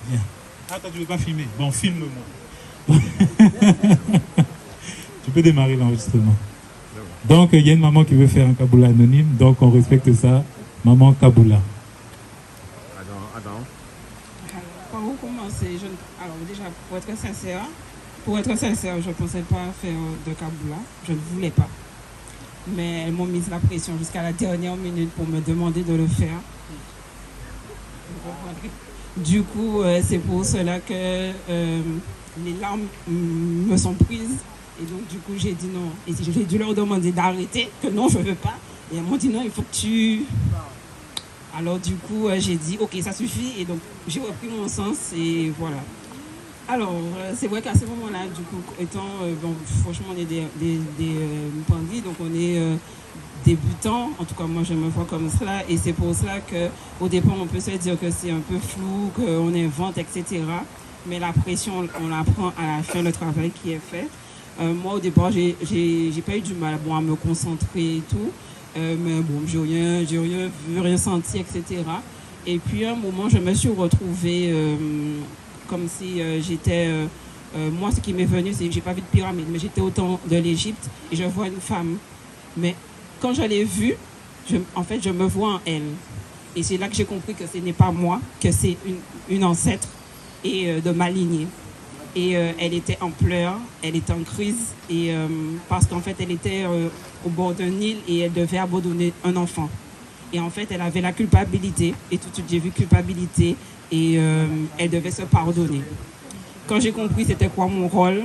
Bien. Ah, toi, tu ne veux pas filmer? Bon, filme-moi. Tu peux démarrer l'enregistrement. Donc, il y a une maman qui veut faire un Kaboula anonyme, donc on respecte ça. Maman Kaboula. Attends. Par où commencer? Alors déjà, pour être sincère, je ne pensais pas faire de Kaboula. Je ne voulais pas. Mais elles m'ont mis la pression jusqu'à la dernière minute pour me demander de le faire. Du coup, c'est pour cela que les larmes me sont prises. Et donc, du coup, j'ai dit non. Et j'ai dû leur demander d'arrêter, que non, je ne veux pas. Et elles m'ont dit non, il faut que tu... Alors, du coup, j'ai dit, ok, ça suffit. Et donc, j'ai repris mon sens et voilà. Alors, c'est vrai qu'à ce moment-là, du coup, étant... bon, franchement, on est des bandits, donc on est débutants. En tout cas, moi, je me vois comme cela. Et c'est pour cela qu'au départ, on peut se dire que c'est un peu flou, qu'on invente, etc. Mais la pression, on la prend à la fin, le travail qui est fait. Moi, au départ, j'ai pas eu du mal à me concentrer et tout. Mais bon, j'ai rien vu, rien senti, etc. Et puis, à un moment, je me suis retrouvée comme si j'étais... moi, ce qui m'est venu, c'est que j'ai pas vu de pyramide, mais j'étais au temps de l'Égypte et je vois une femme. Mais quand je l'ai vue, en fait, je me vois en elle. Et c'est là que j'ai compris que ce n'est pas moi, que c'est une ancêtre et de ma lignée. Et elle était en pleurs, elle était en crise, et parce qu'en fait, elle était au bord d'un île et elle devait abandonner un enfant. Et en fait, elle avait la culpabilité, et tout de suite, j'ai vu culpabilité, et elle devait se pardonner. Quand j'ai compris c'était quoi mon rôle,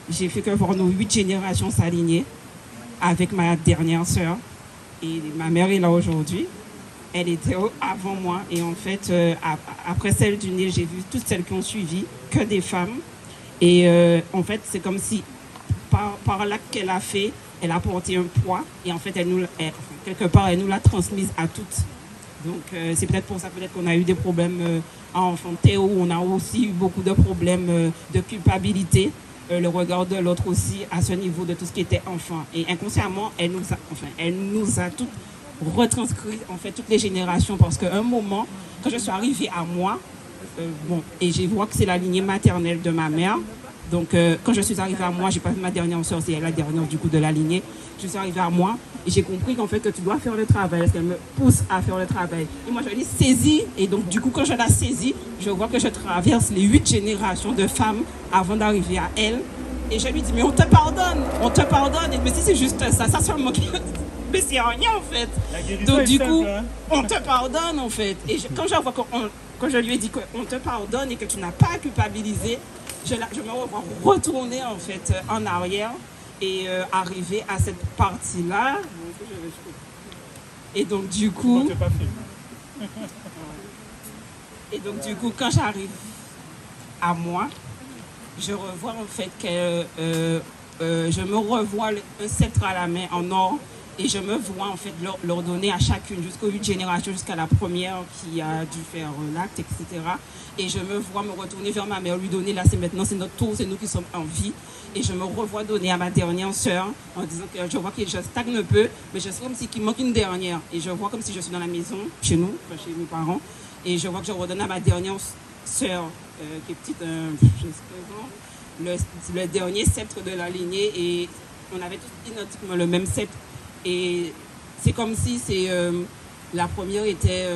j'ai fait que voir nos 8 générations s'aligner avec ma dernière sœur. Et ma mère est là aujourd'hui. Elle était avant moi, et en fait, après celle du Nil, j'ai vu toutes celles qui ont suivi, que des femmes. Et en fait, c'est comme si, par l'acte qu'elle a fait, elle a porté un poids. Et en fait, quelque part, elle nous l'a transmise à toutes. Donc, c'est peut-être pour ça qu'on a eu des problèmes à enfanter, où on a aussi eu beaucoup de problèmes de culpabilité. Le regard de l'autre aussi, à ce niveau de tout ce qui était enfant. Et inconsciemment, elle nous a toutes retranscrit, en fait, toutes les générations. Parce qu'à un moment, quand je suis arrivée à moi, et je vois que c'est la lignée maternelle de ma mère. Donc, quand je suis arrivée à moi, j'ai pas vu ma dernière soeur, c'est la dernière du coup de la lignée. Je suis arrivée à moi et j'ai compris qu'en fait que tu dois faire le travail, parce qu'elle me pousse à faire le travail. Et moi, je lui ai dit saisis. Et donc, du coup, quand je la saisis, je vois que je traverse les 8 générations de femmes avant d'arriver à elle. Et je lui dis, mais on te pardonne. Et mais si c'est juste ça seulement qui... Mais c'est rien en fait. Donc, du coup, on te pardonne en fait. Et quand je vois quand je lui ai dit qu'on te pardonne et que tu n'as pas à culpabiliser, je me revois retourner en fait en arrière et arriver à cette partie-là. Et donc du coup, quand j'arrive à moi, je revois en fait que je me revois un sceptre à la main en or. Et je me vois en fait leur donner à chacune, jusqu'aux 8 générations, jusqu'à la première qui a dû faire l'acte, etc. Et je me vois me retourner vers ma mère, lui donner, là c'est maintenant, c'est notre tour, c'est nous qui sommes en vie. Et je me revois donner à ma dernière sœur, en disant que je vois que je stagne un peu, mais je sens comme si il manque une dernière. Et je vois comme si je suis dans la maison, chez nous, chez mes parents. Et je vois que je redonne à ma dernière sœur, qui est petite, le dernier sceptre de la lignée. Et on avait tous identiquement le même sceptre. Et c'est comme si la première était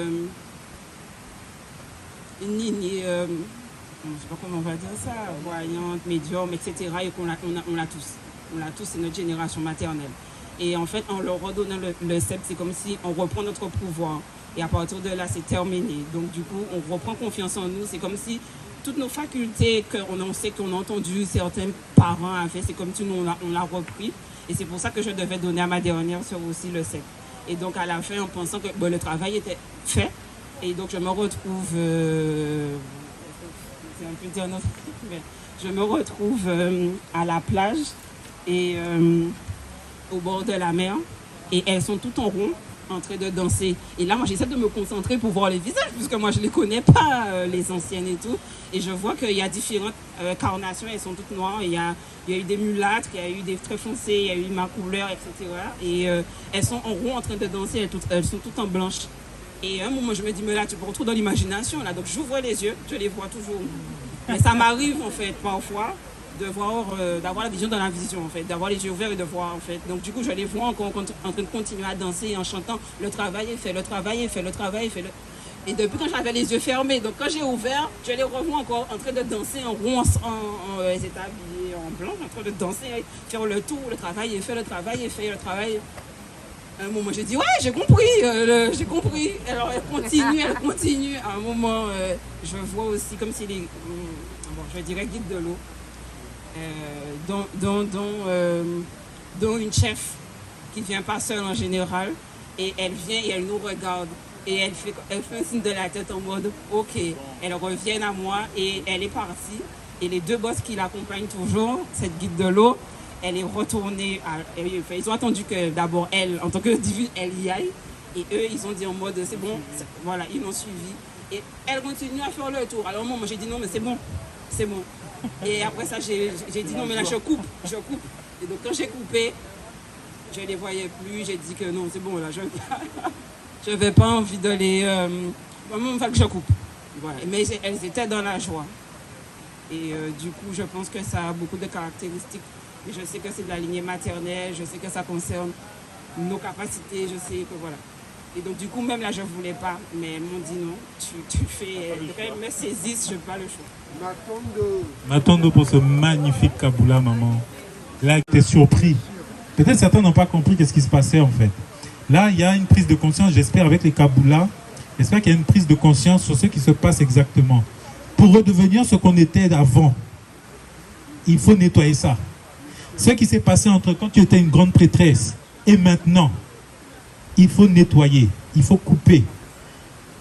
une lignée, je ne sais pas comment on va dire ça, voyante, médium, etc. Et qu'on l'a tous. On l'a tous, c'est notre génération maternelle. Et en fait, en leur redonnant le sceptre, c'est comme si on reprend notre pouvoir. Et à partir de là, c'est terminé. Donc du coup, on reprend confiance en nous. C'est comme si toutes nos facultés qu'on sait qu'on a entendu certains parents avaient, c'est comme si nous, on l'a repris. Et c'est pour ça que je devais donner à ma dernière sœur aussi le sceptre. Et donc à la fin, en pensant que le travail était fait, et donc je me retrouve, c'est un peu dire notre, mais je me retrouve à la plage et au bord de la mer, et elles sont toutes en rond en train de danser. Et là, moi, j'essaie de me concentrer pour voir les visages, puisque moi, je ne les connais pas, les anciennes et tout. Et je vois qu'il y a différentes carnations, elles sont toutes noires. Il y a eu des mulâtres, il y a eu des très foncés, il y a eu ma couleur, etc. Et elles sont en rond en train de danser, elles sont toutes en blanche. Et à un moment, je me dis, mais là, tu me retrouves dans l'imagination, là. Donc, j'ouvre les yeux, je les vois toujours. Mais ça m'arrive, en fait, parfois, d'avoir la vision dans la vision, en fait, d'avoir les yeux ouverts et de voir, en fait. Donc, du coup, je les vois encore en train de continuer à danser en chantant. Le travail est fait, le travail est fait, le travail est fait. Et depuis quand j'avais les yeux fermés, donc quand j'ai ouvert, je les revois encore en train de danser en rond, ils étaient habillés en blanc, en train de danser, faire le tour, le travail est fait, le travail est fait, le travail. À un moment, j'ai dit, ouais, j'ai compris, j'ai compris. Alors, elle continue. À un moment, je vois aussi comme si bon, je dirais guide de l'eau, dont une chef qui vient pas seule en général, et elle vient et elle nous regarde. Et elle fait un signe de la tête en mode OK. Elle revient à moi et elle est partie. Et les deux boss qui l'accompagnent toujours, cette guide de l'eau, elle est retournée. Ils ont attendu que d'abord elle, en tant que divine, elle y aille. Et eux, ils ont dit en mode c'est bon, voilà, ils l'ont suivi. Et elle continue à faire le tour. Alors moi, j'ai dit non, mais c'est bon. Et après ça, j'ai dit non, mais là, je coupe. Et donc quand j'ai coupé, je ne les voyais plus. J'ai dit que non, c'est bon, là, je n'avais pas envie de les... il fallait que je coupe. Voilà. Mais elles étaient dans la joie. Et du coup, je pense que ça a beaucoup de caractéristiques. Et je sais que c'est de la lignée maternelle, je sais que ça concerne nos capacités, je sais que voilà. Et donc, du coup, même là, je ne voulais pas. Mais elles m'ont dit non, tu fais... Donc, elles me saisissent, je n'ai pas le choix. Matondo pour ce magnifique Kaboula, maman. Là, tu es surpris. Peut-être certains n'ont pas compris qu'est-ce qui se passait, en fait. Là, il y a une prise de conscience, j'espère, avec les Kaboulas. J'espère qu'il y a une prise de conscience sur ce qui se passe exactement. Pour redevenir ce qu'on était avant, il faut nettoyer ça. Ce qui s'est passé entre quand tu étais une grande prêtresse et maintenant, il faut nettoyer, il faut couper,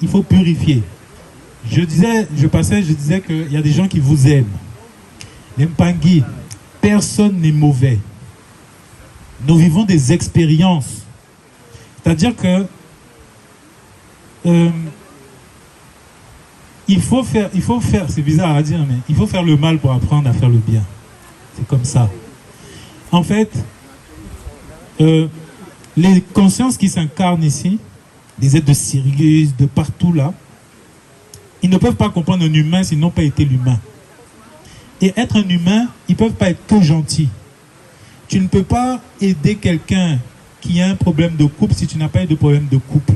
il faut purifier. Je disais qu'il y a des gens qui vous aiment. Les Mpangui, personne n'est mauvais. Nous vivons des expériences. C'est-à-dire que il faut faire, c'est bizarre à dire, mais il faut faire le mal pour apprendre à faire le bien. C'est comme ça. En fait, les consciences qui s'incarnent ici, des êtres de Sirius, de partout là, ils ne peuvent pas comprendre un humain s'ils n'ont pas été l'humain. Et être un humain, ils ne peuvent pas être que gentils. Tu ne peux pas aider quelqu'un qui a un problème de couple si tu n'as pas eu de problème de couple.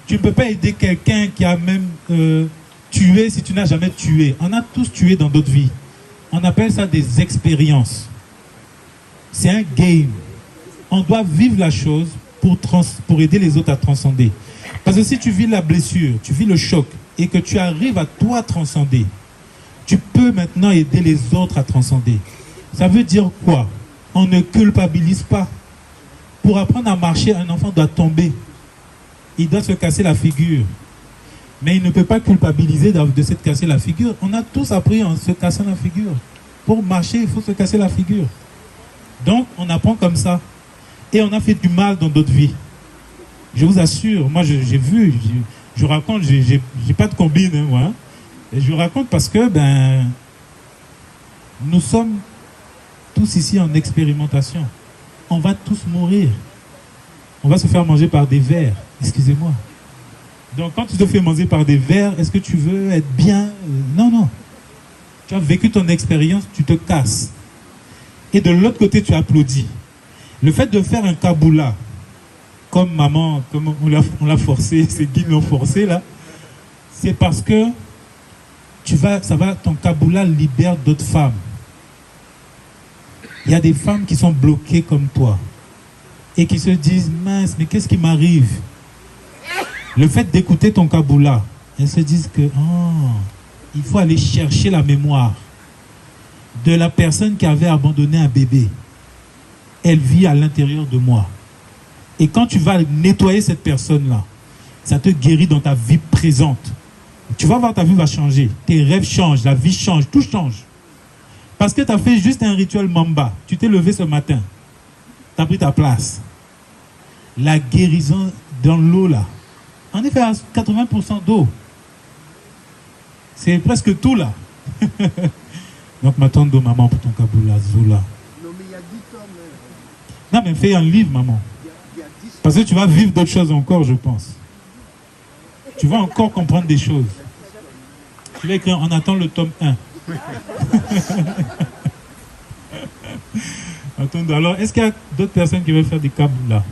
Tu ne peux pas aider quelqu'un qui a même tué si tu n'as jamais tué. On a tous tué dans d'autres vies. On appelle ça des expériences. C'est un game. On doit vivre la chose pour aider les autres à transcender. Parce que si tu vis la blessure, tu vis le choc et que tu arrives à toi transcender, tu peux maintenant aider les autres à transcender. Ça veut dire quoi? On ne culpabilise pas. Pour apprendre à marcher, un enfant doit tomber. Il doit se casser la figure. Mais il ne peut pas culpabiliser de se casser la figure. On a tous appris en se cassant la figure. Pour marcher, il faut se casser la figure. Donc, on apprend comme ça. Et on a fait du mal dans d'autres vies. Je vous assure, moi j'ai vu, je raconte, j'ai pas de combine, hein, moi. Et je raconte parce que, nous sommes tous ici en expérimentation. On va tous mourir. On va se faire manger par des vers. Excusez-moi. Donc, quand tu te fais manger par des vers, est-ce que tu veux être bien? Non, non. Tu as vécu ton expérience, tu te casses. Et de l'autre côté, tu applaudis. Le fait de faire un kaboula, comme maman, comme on l'a forcé, ces guides l'ont forcé là, c'est parce que ton kaboula libère d'autres femmes. Il y a des femmes qui sont bloquées comme toi et qui se disent mince, mais qu'est-ce qui m'arrive? Le fait d'écouter ton kaboula, elles se disent que il faut aller chercher la mémoire de la personne qui avait abandonné un bébé. Elle vit à l'intérieur de moi. Et quand tu vas nettoyer cette personne-là, ça te guérit dans ta vie présente. Tu vas voir, ta vie va changer. Tes rêves changent, la vie change, tout change. Parce que tu as fait juste un rituel mamba. Tu t'es levé ce matin. Tu as pris ta place. La guérison dans l'eau, là. On est fait à 80% d'eau. C'est presque tout, là. Donc, m'attends de maman pour ton kaboula, Zoula. Non, mais il y a 10 ans, Non, mais fais un livre, maman. Parce que tu vas vivre d'autres choses encore, je pense. Tu vas encore comprendre des choses. Je vais écrire, on attend le tome 1. Attends, alors, est-ce qu'il y a d'autres personnes qui veulent faire des câbles là?